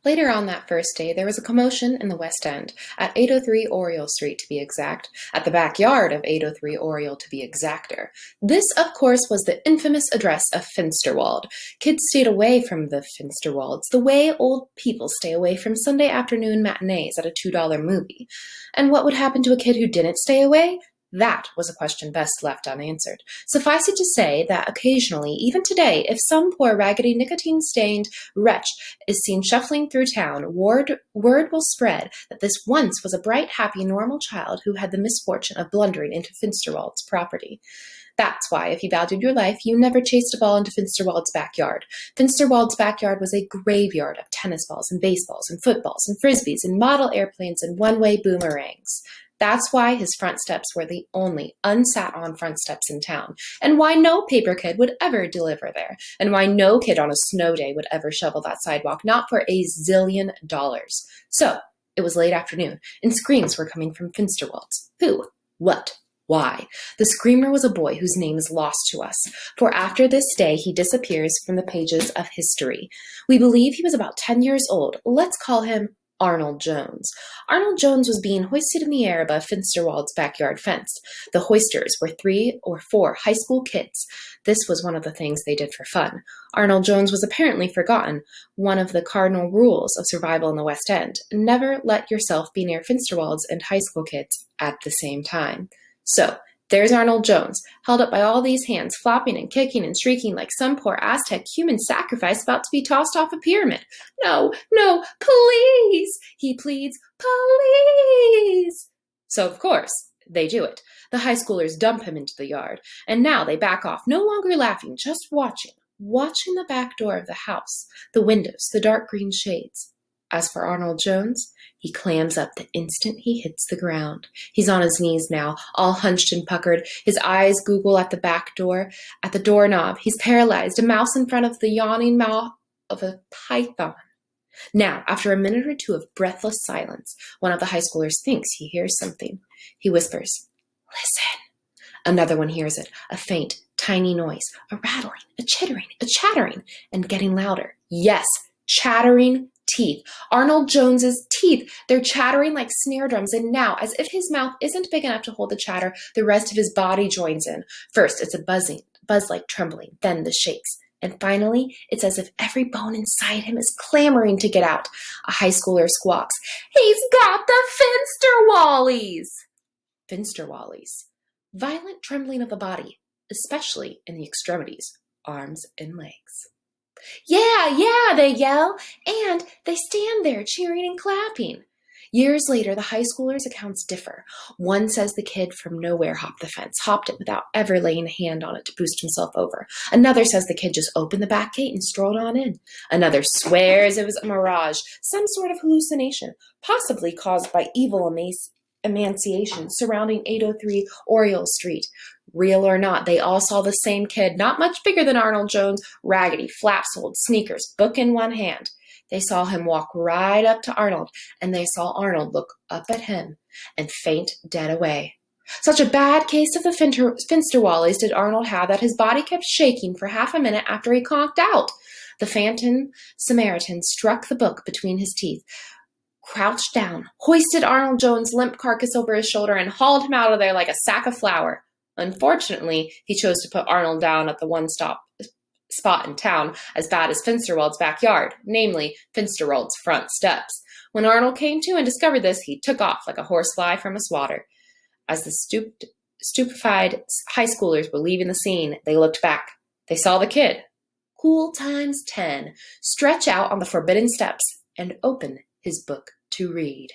Later on that first day, there was a commotion in the West End, at 803 Oriole Street to be exact, at the backyard of 803 Oriole to be exacter. This, of course, was the infamous address of Finsterwald. Kids stayed away from the Finsterwalds the way old people stay away from Sunday afternoon matinees at a $2 movie. And what would happen to a kid who didn't stay away? That was a question best left unanswered. Suffice it to say that occasionally, even today, if some poor raggedy nicotine-stained wretch is seen shuffling through town, word will spread that this once was a bright, happy, normal child who had the misfortune of blundering into Finsterwald's property. That's why, if you valued your life, you never chased a ball into Finsterwald's backyard. Finsterwald's backyard was a graveyard of tennis balls and baseballs and footballs and frisbees and model airplanes and one-way boomerangs. That's why his front steps were the only unsat-on front steps in town, and why no paper kid would ever deliver there, and why no kid on a snow day would ever shovel that sidewalk, not for a zillion dollars. So, it was late afternoon, and screams were coming from Finsterwald's. Who? What? Why? The screamer was a boy whose name is lost to us, for after this day he disappears from the pages of history. We believe he was about 10 years old. Let's call him Arnold Jones. Arnold Jones was being hoisted in the air above Finsterwald's backyard fence. The hoisters were 3 or 4 high school kids. This was one of the things they did for fun. Arnold Jones was apparently forgotten, one of the cardinal rules of survival in the West End. Never let yourself be near Finsterwald's and high school kids at the same time. So, there's Arnold Jones, held up by all these hands, flopping and kicking and shrieking like some poor Aztec human sacrifice about to be tossed off a pyramid. No, no, please, he pleads, please. So, of course, they do it. The high schoolers dump him into the yard, and now they back off, no longer laughing, just watching the back door of the house, the windows, the dark green shades. As for Arnold Jones, he clams up the instant he hits the ground. He's on his knees now, all hunched and puckered. His eyes Google at the back door, at the doorknob. He's paralyzed, a mouse in front of the yawning mouth of a python. Now, after a minute or two of breathless silence, one of the high schoolers thinks he hears something. He whispers, "Listen." Another one hears it, a faint, tiny noise, a rattling, a chittering, a chattering, and getting louder. Yes, chattering teeth. Arnold Jones's teeth. They're chattering like snare drums, and now, as if his mouth isn't big enough to hold the chatter, the rest of his body joins in. First, it's a buzz-like trembling, then the shakes, and finally, it's as if every bone inside him is clamoring to get out. A high schooler squawks, "He's got the Finsterwallies!" Finsterwallies. Violent trembling of the body, especially in the extremities, arms and legs. Yeah, they yell, and they stand there cheering and clapping. Years later, the high schoolers' accounts differ. One says the kid from nowhere hopped the fence, hopped it without ever laying a hand on it to boost himself over. Another says the kid just opened the back gate and strolled on in. Another swears it was a mirage, some sort of hallucination, possibly caused by evil emaciation surrounding 803 Oriole Street. Real or not, they all saw the same kid, not much bigger than Arnold Jones, raggedy, flap-soled, sneakers, book in one hand. They saw him walk right up to Arnold, and they saw Arnold look up at him and faint dead away. Such a bad case of the Finsterwallies did Arnold have that his body kept shaking for half a minute after he conked out. The phantom Samaritan struck the book between his teeth, crouched down, hoisted Arnold Jones' limp carcass over his shoulder, and hauled him out of there like a sack of flour. Unfortunately, he chose to put Arnold down at the one-stop spot in town as bad as Finsterwald's backyard, namely Finsterwald's front steps. When Arnold came to and discovered this, he took off like a horsefly from a swatter. As the stupefied high schoolers were leaving the scene, they looked back. They saw the kid, cool times 10, stretch out on the forbidden steps and open his book to read.